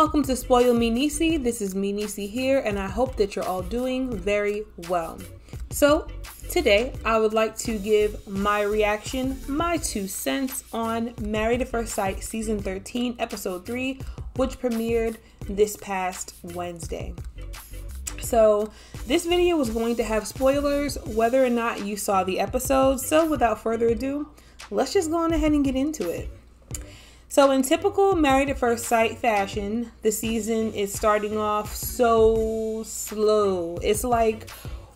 welcome to Spoil Me Nisi. This is me Nisi here, and I hope that you're all doing very well. So today I would like to give my reaction, my 2 cents on Married at First Sight season 13 episode 3, which premiered this past Wednesday. So this video was going to have spoilers whether or not you saw the episode. So without further ado, let's just go on ahead and get into it. So in typical Married at First Sight fashion, the season is starting off so slow. It's like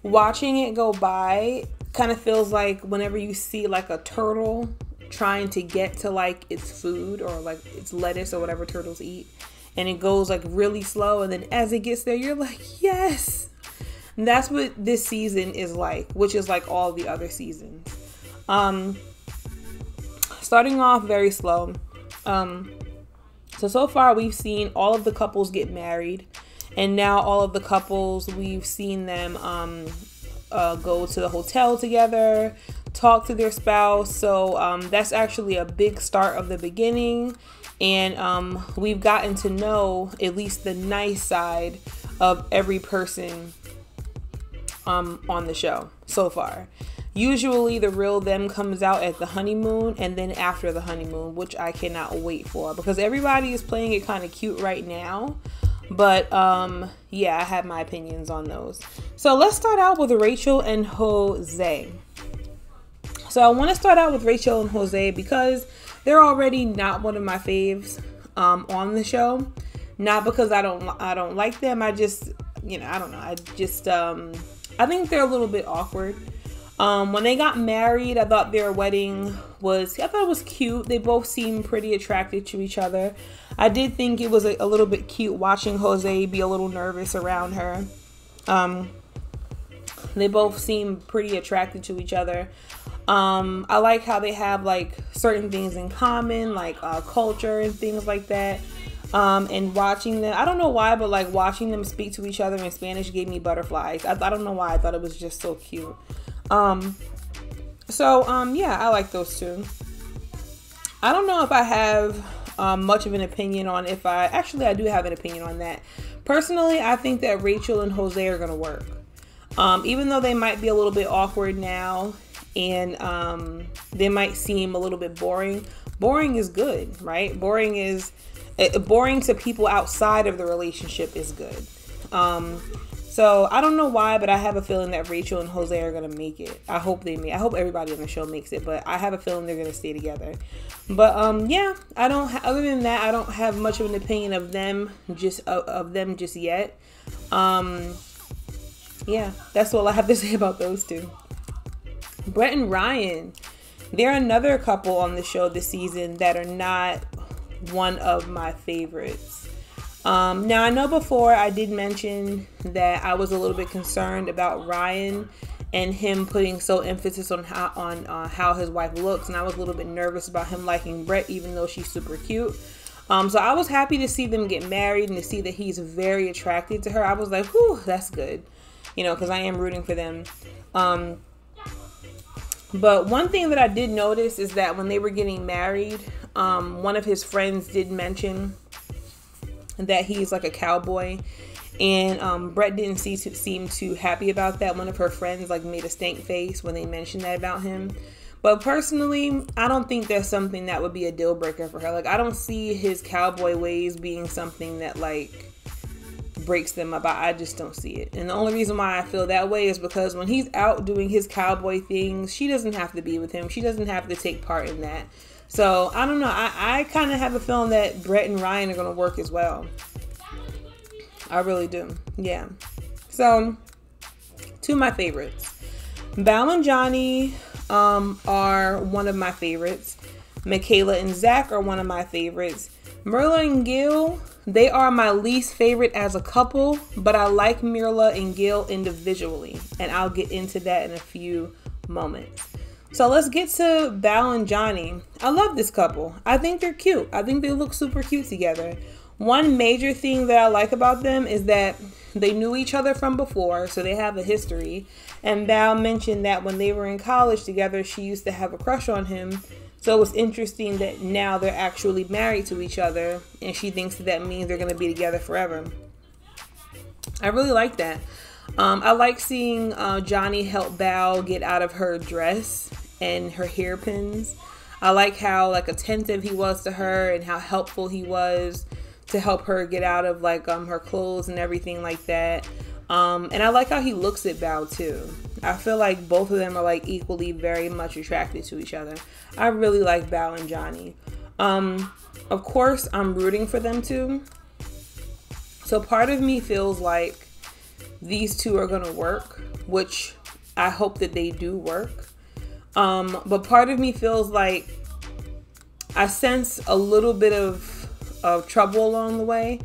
watching it go by kind of feels like whenever you see like a turtle trying to get to like its food or like its lettuce or whatever turtles eat, and it goes like really slow, and then as it gets there you're like, yes. And that's what this season is like, which is like all the other seasons. Starting off very slow. So far we've seen all of the couples get married, and now all of the couples, we've seen them go to the hotel together, talk to their spouse. So that's actually a big start of the beginning, and we've gotten to know at least the nice side of every person on the show so far. Usually the real them comes out at the honeymoon and then after the honeymoon, which I cannot wait for because everybody is playing it kind of cute right now. But yeah, I have my opinions on those. So let's start out with Rachel and Jose. So I want to start out with Rachel and Jose because they're already not one of my faves on the show. Not because I don't like them. I just, I don't know. I think they're a little bit awkward. When they got married, I thought their wedding was cute. They both seemed pretty attracted to each other. I did think it was a little bit cute watching Jose be a little nervous around her. They both seem pretty attracted to each other. I like how they have like certain things in common, like culture and things like that. And watching them, I don't know why, but like watching them speak to each other in Spanish gave me butterflies. I don't know why. I thought it was just so cute. Yeah, I like those two. I don't know if I have much of an opinion on I do have an opinion on that. Personally, I think that Rachel and Jose are going to work. Even though they might be a little bit awkward now and they might seem a little bit boring. Boring is good, right? Boring to people outside of the relationship is good. So I don't know why, but I have a feeling that Rachel and Jose are going to make it. I hope everybody on the show makes it, but I have a feeling they're going to stay together. But yeah, other than that, I don't have much of an opinion of them just yet. Yeah, that's all I have to say about those two. Brett and Ryan, they're another couple on the show this season that are not one of my favorites. Now I know before I did mention that I was a little bit concerned about Ryan and him putting so emphasis on how his wife looks, and I was a little bit nervous about him liking Brett even though she's super cute. So I was happy to see them get married and to see that he's very attracted to her. I was like, whew, that's good, because I am rooting for them. But one thing that I did notice is that when they were getting married, one of his friends did mention that he's like a cowboy, and Brett didn't seem too happy about that. One of her friends like made a stank face when they mentioned that about him. But personally, I don't think that's something that would be a deal breaker for her. Like, I don't see his cowboy ways being something that like breaks them up. I just don't see it. And the only reason why I feel that way is because when he's out doing his cowboy things, she doesn't have to be with him. She doesn't have to take part in that. So, I don't know. I kind of have a feeling that Brett and Ryan are going to work as well. I really do. Yeah. So, 2 of my favorites. Val and Johnny are one of my favorites. Michaela and Zach are one of my favorites. Merla and Gill, they are my least favorite as a couple, but I like Mirla and Gill individually. And I'll get into that in a few moments. So let's get to Val and Johnny. I love this couple. I think they're cute. I think they look super cute together. One major thing that I like about them is that they knew each other from before, so they have a history. And Val mentioned that when they were in college together, she used to have a crush on him. So it's interesting that now they're actually married to each other, and she thinks that means they're going to be together forever. I really like that. I like seeing Johnny help Bao get out of her dress and her hairpins. I like how like attentive he was to her and how helpful he was to help her get out of like her clothes and everything like that. And I like how he looks at Bao too. I feel like both of them are like equally very much attracted to each other. I really like Bao and Johnny. Of course, I'm rooting for them too. So part of me feels like these two are going to work, which I hope that they do work. But part of me feels like I sense a little bit of trouble along the way.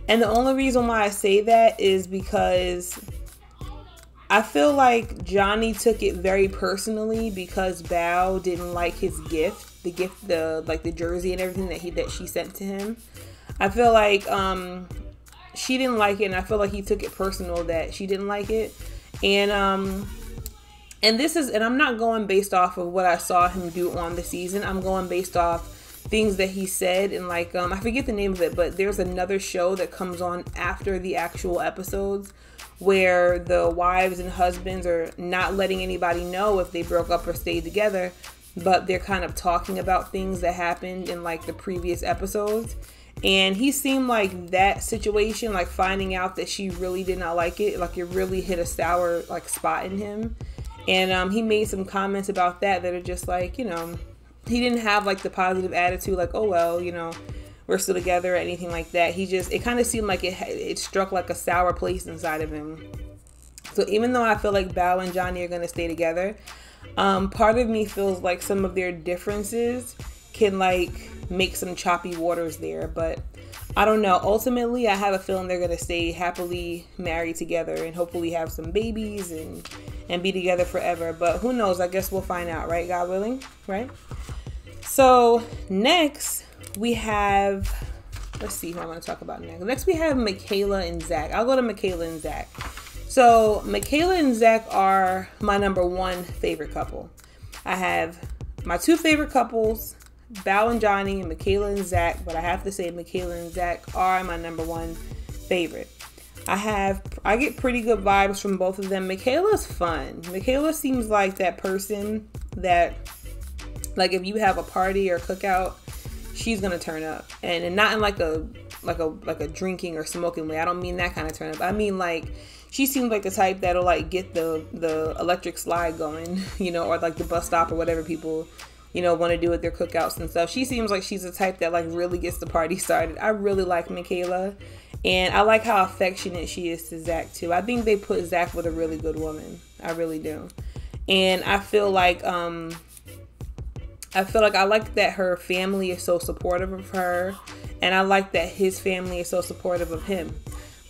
And the only reason why I say that is because I feel like Johnny took it very personally because Bao didn't like his gift, the jersey and everything that she sent to him. I feel like she didn't like it, and I feel like he took it personal that she didn't like it. And I'm not going based off of what I saw him do on the season. I'm going based off things that he said, and like I forget the name of it, but there's another show that comes on after the actual episodes where the wives and husbands are not letting anybody know if they broke up or stayed together, but they're kind of talking about things that happened in like the previous episodes. And he seemed like that situation, like finding out that she really did not like it, like it really hit a sour like spot in him. And he made some comments about that are just like, you know, he didn't have like the positive attitude like, oh well, you know, we're still together or anything like that. It kind of seemed like it struck like a sour place inside of him. So even though I feel like Bao and Johnny are going to stay together, part of me feels like some of their differences can like make some choppy waters there. But I don't know. Ultimately, I have a feeling they're going to stay happily married together and hopefully have some babies and be together forever. But who knows? I guess we'll find out, right? God willing, right? So next we have, let's see who I want to talk about next. Next we have Michaela and Zach. I'll go to Michaela and Zach. So Michaela and Zach are my number one favorite couple. I have my two favorite couples, Bao and Johnny, and Michaela and Zach, but I have to say Michaela and Zach are my number one favorite. I get pretty good vibes from both of them. Michaela's fun. Michaela seems like that person that, like, if you have a party or cookout, she's gonna turn up, and not in like a drinking or smoking way. I don't mean that kind of turn up. I mean like she seems like the type that'll like get the electric slide going, you know, or like the bus stop or whatever people, you know, want to do with their cookouts and stuff. She seems like she's the type that like really gets the party started. I really like Michaela, and I like how affectionate she is to Zach too. I think they put Zach with a really good woman. I really do, and I feel like I like that her family is so supportive of her, and I like that his family is so supportive of him.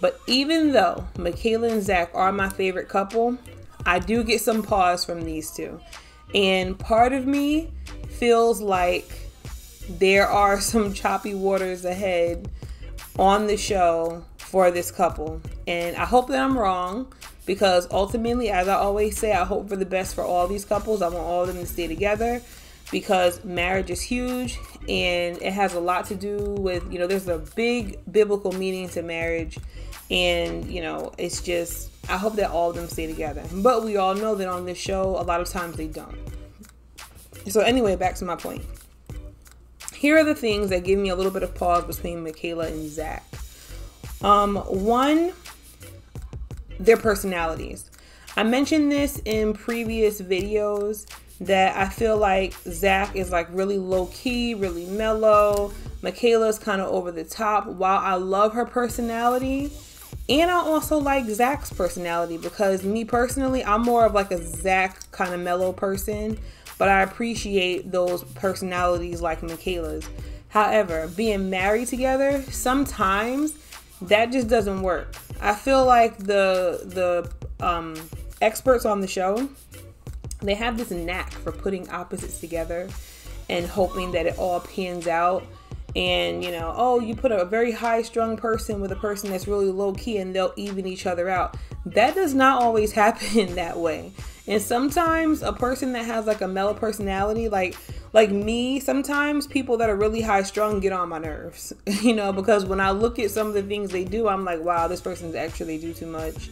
But even though Michaela and Zach are my favorite couple, I do get some pause from these two. And part of me feels like there are some choppy waters ahead on the show for this couple. And I hope that I'm wrong, because ultimately, as I always say, I hope for the best for all these couples. I want all of them to stay together, because marriage is huge and it has a lot to do with, you know, there's a big biblical meaning to marriage, and, you know, it's just, I hope that all of them stay together. But we all know that on this show, a lot of times they don't. So anyway, back to my point. Here are the things that give me a little bit of pause between Michaela and Zach. One, their personalities. I mentioned this in previous videos that I feel like Zach is like really low key, really mellow. Michaela's kind of over the top. While I love her personality, and I also like Zach's personality, because me personally, I'm more of like a Zach kind of mellow person, but I appreciate those personalities like Michaela's. However, being married together, sometimes that just doesn't work. I feel like the experts on the show, they have this knack for putting opposites together and hoping that it all pans out. And, you know, oh, you put a very high-strung person with a person that's really low-key and they'll even each other out. That does not always happen that way. And sometimes a person that has like a mellow personality, like like me, sometimes people that are really high strung get on my nerves, you know, because when I look at some of the things they do, I'm like, wow, this person's actually do too much.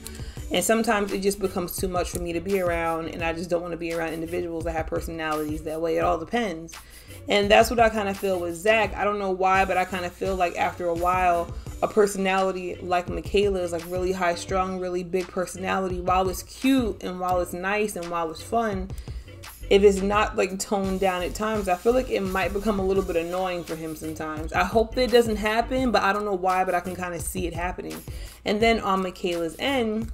And sometimes it just becomes too much for me to be around, and I just don't want to be around individuals that have personalities that way. It all depends. And that's what I kind of feel with Zach. I don't know why, but I kind of feel like after a while, a personality like Michaela is like really high strung, really big personality. While it's cute and while it's nice and while it's fun, if it's not like toned down at times, I feel like it might become a little bit annoying for him sometimes. I hope that it doesn't happen, but I don't know why, but I can kind of see it happening. And then on Michaela's end,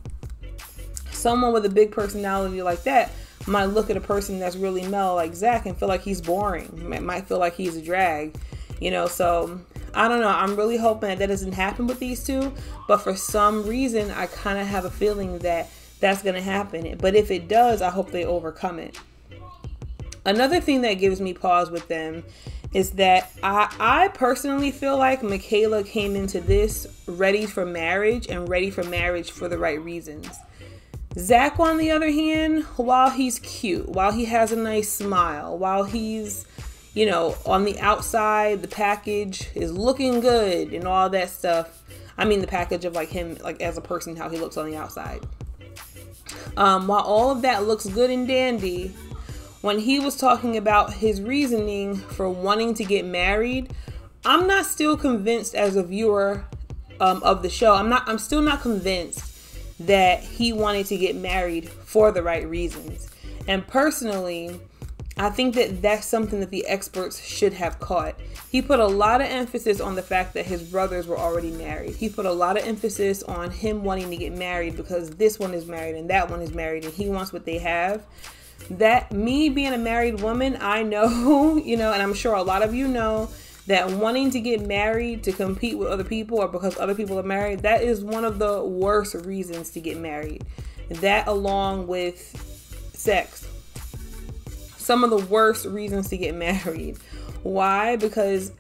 someone with a big personality like that might look at a person that's really mellow like Zach and feel like he's boring. Might feel like he's a drag, you know. So I don't know. I'm really hoping that doesn't happen with these two. But for some reason, I kind of have a feeling that that's going to happen. But if it does, I hope they overcome it. Another thing that gives me pause with them is that I personally feel like Michaela came into this ready for marriage and ready for marriage for the right reasons. Zach, on the other hand, while he's cute, while he has a nice smile, while he's, you know, on the outside, the package is looking good and all that stuff. I mean, the package of like him, like as a person, how he looks on the outside. While all of that looks good and dandy, when he was talking about his reasoning for wanting to get married, I'm not still convinced as a viewer of the show. I'm still not convinced that he wanted to get married for the right reasons. And personally, I think that that's something that the experts should have caught. He put a lot of emphasis on the fact that his brothers were already married. He put a lot of emphasis on him wanting to get married because this one is married and that one is married and he wants what they have. That, me being a married woman, I know, you know, and I'm sure a lot of you know, that wanting to get married to compete with other people or because other people are married, that is one of the worst reasons to get married. That, along with sex, some of the worst reasons to get married. Why? Because,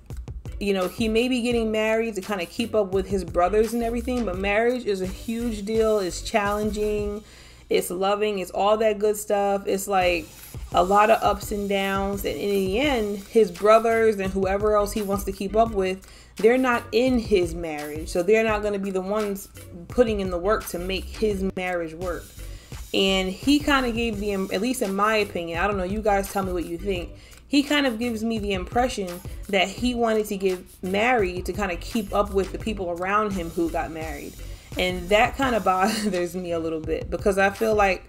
you know, he may be getting married to kind of keep up with his brothers and everything, but marriage is a huge deal. It's challenging. It's loving. It's all that good stuff. It's like a lot of ups and downs. And in the end, his brothers and whoever else he wants to keep up with, they're not in his marriage. So they're not going to be the ones putting in the work to make his marriage work. And he kind of gave the, at least in my opinion, I don't know, you guys tell me what you think. He kind of gives me the impression that he wanted to get married to kind of keep up with the people around him who got married. And that kind of bothers me a little bit because I feel like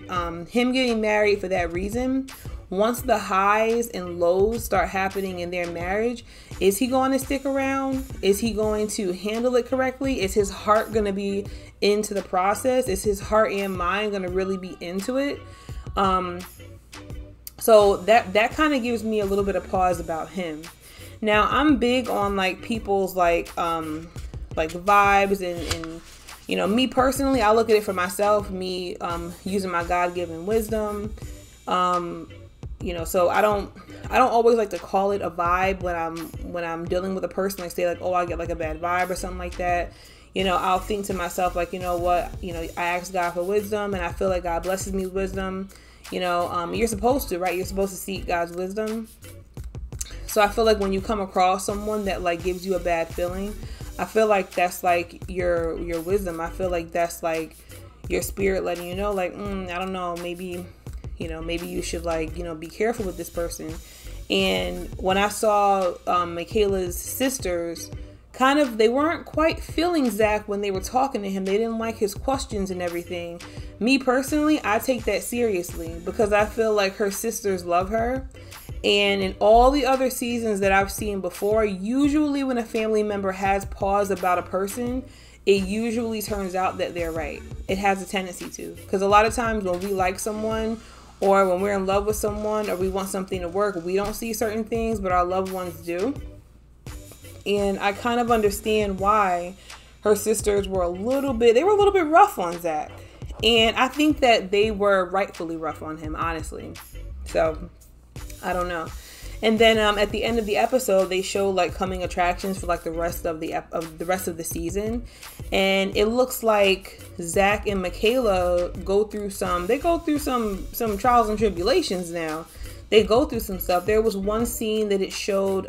him getting married for that reason, once the highs and lows start happening in their marriage, is he going to stick around? Is he going to handle it correctly? Is his heart going to be into the process? Is his heart and mind going to really be into it? So that kind of gives me a little bit of pause about him. Now, I'm big on like people's like vibes and you know, me personally, I look at it for myself, me using my God-given wisdom. You know, so I don't always like to call it a vibe when I'm dealing with a person. Like say like, oh, I get like a bad vibe or something like that. You know, I'll think to myself like, you know what, you know, I ask God for wisdom and I feel like God blesses me with wisdom. You know, you're supposed to, right? You're supposed to seek God's wisdom. So I feel like when you come across someone that like gives you a bad feeling, I feel like that's like your wisdom. I feel like that's like your spirit letting you know, like, I don't know, maybe, you know, maybe you should like, you know, be careful with this person. And when I saw Michaela's sisters, kind of, they weren't quite feeling Zach when they were talking to him. They didn't like his questions and everything. Me personally, I take that seriously because I feel like her sisters love her. And in all the other seasons that I've seen before, usually when a family member has pause about a person, it usually turns out that they're right. It has a tendency to. Because a lot of times when we like someone or when we're in love with someone or we want something to work, we don't see certain things, but our loved ones do. And I kind of understand why her sisters were a little bit rough on Zach. And I think that they were rightfully rough on him, honestly. So I don't know. And then at the end of the episode, they show like coming attractions for like the rest of the season, and it looks like Zach and Michaela go through some trials and tribulations now. they go through some stuff. There was one scene that it showed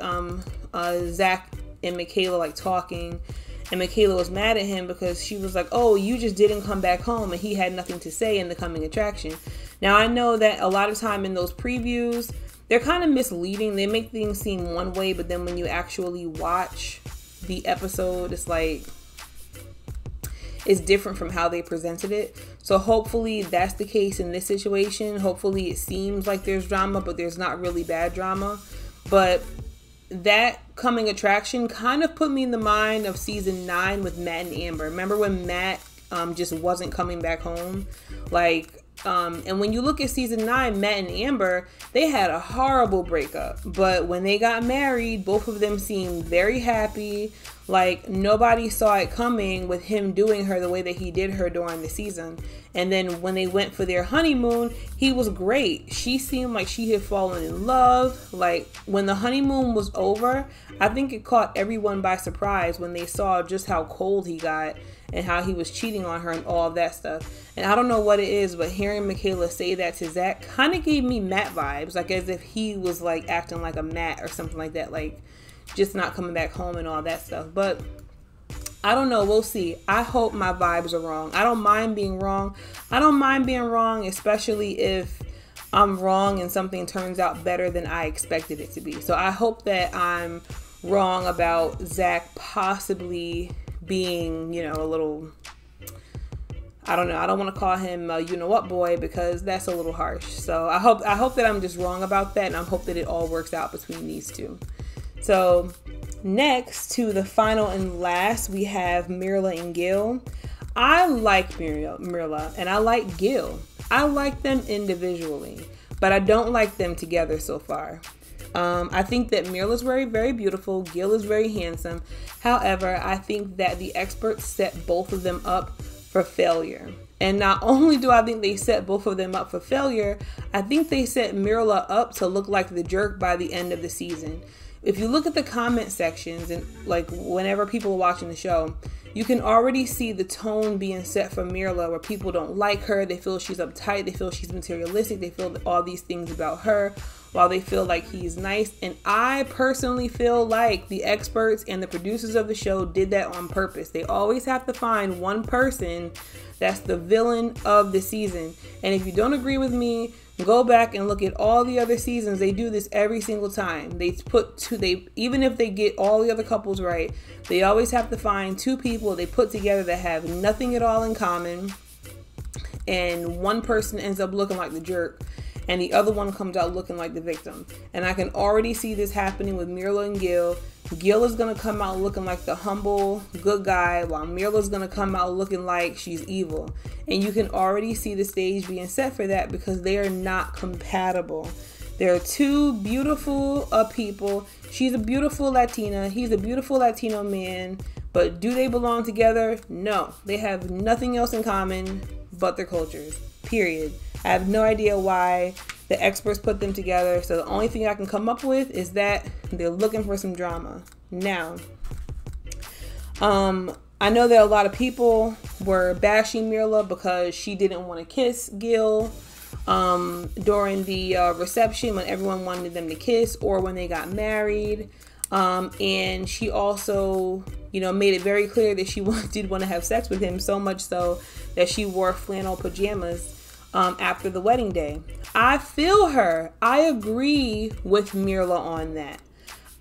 Zach and Michaela like talking, and Michaela was mad at him because she was like, oh, you just didn't come back home, and he had nothing to say in the coming attraction. Now, I know that a lot of time in those previews, they're kind of misleading. They make things seem one way, but then when you actually watch the episode, it's like, it's different from how they presented it. So hopefully that's the case in this situation. Hopefully it seems like there's drama, but there's not really bad drama. But that coming attraction kind of put me in the mind of season 9 with Matt and Amber. Remember when Matt just wasn't coming back home? And when you look at season 9, Matt and Amber, they had a horrible breakup. But when they got married, both of them seemed very happy. Like, nobody saw it coming with him doing her the way that he did her during the season. And then when they went for their honeymoon, he was great. She seemed like she had fallen in love. Like, when the honeymoon was over, I think it caught everyone by surprise when they saw just how cold he got and how he was cheating on her and all of that stuff. And I don't know what it is, but hearing Michaela say that to Zach kind of gave me Matt vibes, like as if he was like acting like a Matt or something like that, like just not coming back home and all that stuff. But I don't know, we'll see. I hope my vibes are wrong. I don't mind being wrong. I don't mind being wrong, especially if I'm wrong and something turns out better than I expected it to be. So I hope that I'm wrong about Zach possibly being, you know, a little, I don't know, I don't want to call him a you know what boy, because that's a little harsh. So I hope that I'm just wrong about that, and I hope that it all works out between these two. So next, to the final and last, we have Merla and Gill. I like Mirla and I like Gill. I like them individually, but I don't like them together so far. I think that Mirla's very, very beautiful. Gill is very handsome. However, I think that the experts set both of them up for failure. And not only do I think they set both of them up for failure, I think they set Mirla up to look like the jerk by the end of the season. If you look at the comment sections and like whenever people are watching the show, you can already see the tone being set for Mirla, where people don't like her. They feel she's uptight. They feel she's materialistic. They feel all these things about her, while they feel like he's nice. And I personally feel like the experts and the producers of the show did that on purpose. They always have to find one person that's the villain of the season. And if you don't agree with me, go back and look at all the other seasons. They do this every single time. Even if they get all the other couples right, they always have to find two people they put together that have nothing at all in common, and one person ends up looking like the jerk and the other one comes out looking like the victim. And I can already see this happening with Mirla and Gill. Gill is going to come out looking like the humble, good guy, while Mirla's going to come out looking like she's evil. And you can already see the stage being set for that, because they are not compatible. There are two beautiful people. She's a beautiful Latina. He's a beautiful Latino man. But do they belong together? No. They have nothing else in common but their cultures. Period. I have no idea why the experts put them together. So the only thing I can come up with is that they're looking for some drama. Now, I know that a lot of people were bashing Mirla because she didn't want to kiss Gill during the reception, when everyone wanted them to kiss, or when they got married. And she also, made it very clear that she did want to have sex with him, so much so that she wore flannel pajamas after the wedding day. I feel her. I agree with Mirla on that.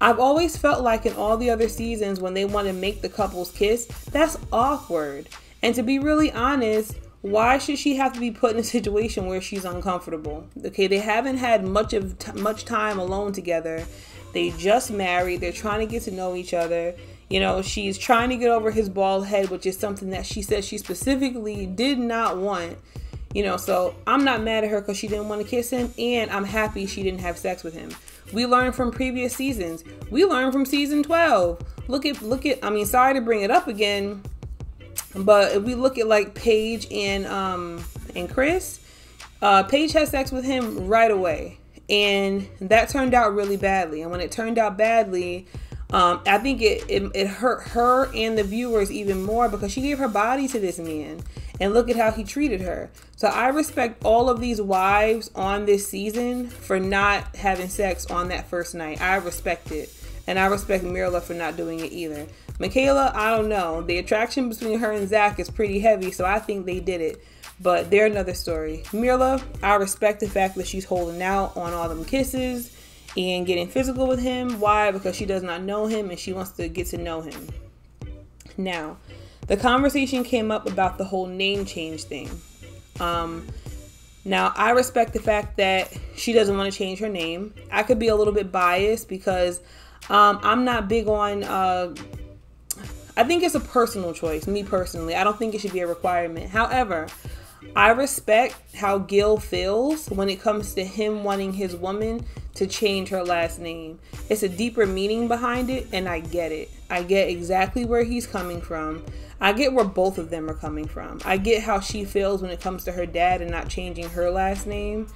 I've always felt like in all the other seasons, when they want to make the couples kiss, that's awkward. And to be really honest, why should she have to be put in a situation where she's uncomfortable? Okay, they haven't had much time alone together. They just married. They're trying to get to know each other. She's trying to get over his bald head, which is something that she said she specifically did not want. So I'm not mad at her because she didn't want to kiss him, and I'm happy she didn't have sex with him. We learned from previous seasons. We learned from season 12. Look at, sorry to bring it up again, but if we look at like Paige and Chris, Paige had sex with him right away, and that turned out really badly. And when it turned out badly, I think it hurt her and the viewers even more because she gave her body to this man. And look at how he treated her. So I respect all of these wives on this season for not having sex on that first night. I respect it. And I respect Mirla for not doing it either. Michaela, I don't know. The attraction between her and Zach is pretty heavy, so I think they did it. But they're another story. Mirla, I respect the fact that she's holding out on all them kisses and getting physical with him. Why? Because she does not know him and she wants to get to know him. Now, the conversation came up about the whole name change thing. Now, I respect the fact that she doesn't want to change her name. I could be a little bit biased because I'm not big on... I think it's a personal choice, me personally. I don't think it should be a requirement. However, I respect how Gil feels when it comes to him wanting his woman to change her last name. It's a deeper meaning behind it, and I get it. I get exactly where he's coming from. I get where both of them are coming from. I get how she feels when it comes to her dad and not changing her last name.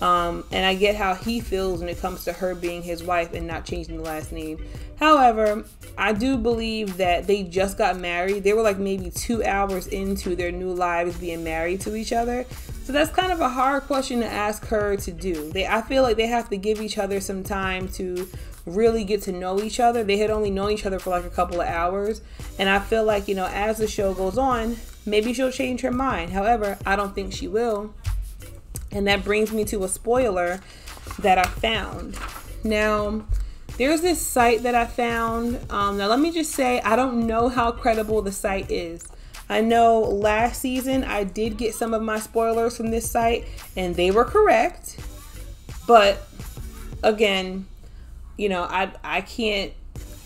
And I get how he feels when it comes to her being his wife and not changing the last name. However, I do believe that they just got married. They were like maybe 2 hours into their new lives being married to each other. So that's kind of a hard question to ask her to do. I feel like they have to give each other some time to really get to know each other. They had only known each other for like a couple of hours. And I feel like, as the show goes on, maybe she'll change her mind. However, I don't think she will. And that brings me to a spoiler that I found. Now, there's this site that I found. Now, let me just say, I don't know how credible the site is. I know last season I did get some of my spoilers from this site, and they were correct. But, again, I can't...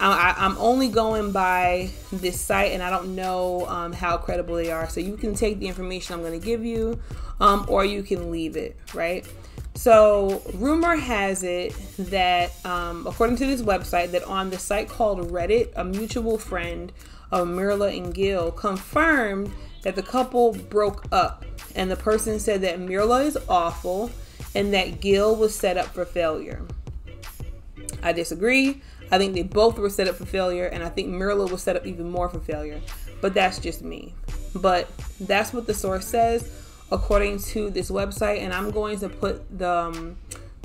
I'm only going by this site, and I don't know how credible they are. So you can take the information I'm going to give you, or you can leave it, right? So rumor has it that, according to this website, that on the site called Reddit, a mutual friend of Merla and Gill confirmed that the couple broke up. And the person said that Mirla is awful and that Gill was set up for failure. I disagree. I think they both were set up for failure, and I think Mirla was set up even more for failure. But that's just me. But that's what the source says, according to this website, and I'm going to put the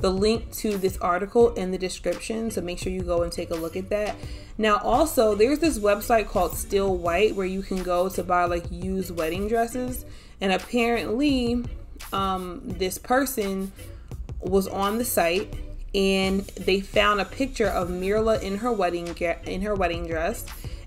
link to this article in the description, so make sure you go and take a look at that. Now, also, there's this website called Still White where you can go to buy like used wedding dresses, and apparently this person was on the site, and they found a picture of Mirla in her wedding dress,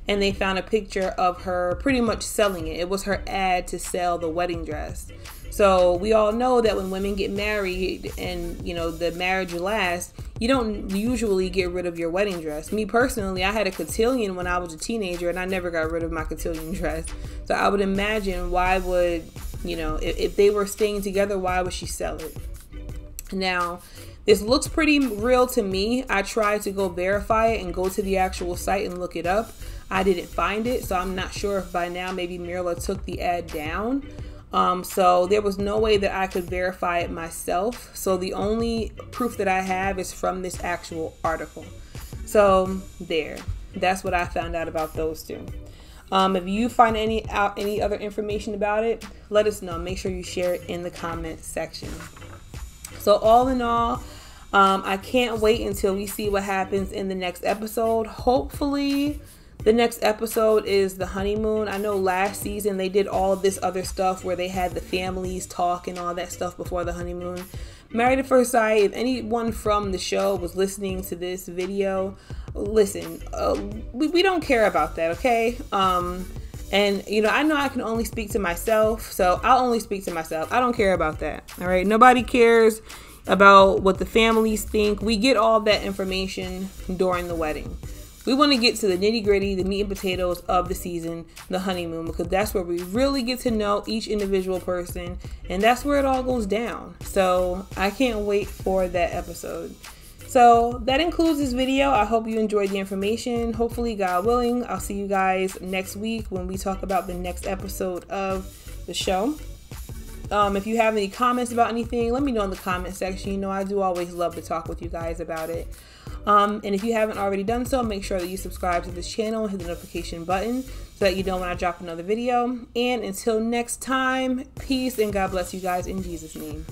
and they found a picture of her pretty much selling it. It was her ad to sell the wedding dress. So we all know that when women get married and the marriage lasts, you don't usually get rid of your wedding dress. Me personally, I had a cotillion when I was a teenager, and I never got rid of my cotillion dress. So I would imagine, why would if they were staying together, why would she sell it? Now, this looks pretty real to me. I tried to go verify it and go to the actual site and look it up. I didn't find it, so I'm not sure if by now maybe Mirla took the ad down. So there was no way that I could verify it myself. So the only proof that I have is from this actual article. So that's what I found out about those two. If you find any other information about it, let us know. Make sure you share it in the comment section. So all in all, I can't wait until we see what happens in the next episode. Hopefully the next episode is the honeymoon. I know last season they did all of this other stuff where they had the families talk and all that stuff before the honeymoon. Married at First Sight, if anyone from the show was listening to this video, listen, we don't care about that, okay? And, I know I can only speak to myself, so I'll only speak to myself. I don't care about that, all right? Nobody cares about what the families think. We get all that information during the wedding. We want to get to the nitty-gritty, the meat and potatoes of the season, the honeymoon, because that's where we really get to know each individual person, and that's where it all goes down. So I can't wait for that episode. So that includes this video. I hope you enjoyed the information. Hopefully, God willing, I'll see you guys next week when we talk about the next episode of the show. If you have any comments about anything, let me know in the comment section. I do always love to talk with you guys about it. And if you haven't already done so, make sure that you subscribe to this channel and hit the notification button so that you know when I drop another video. And until next time, peace and God bless you guys in Jesus' name.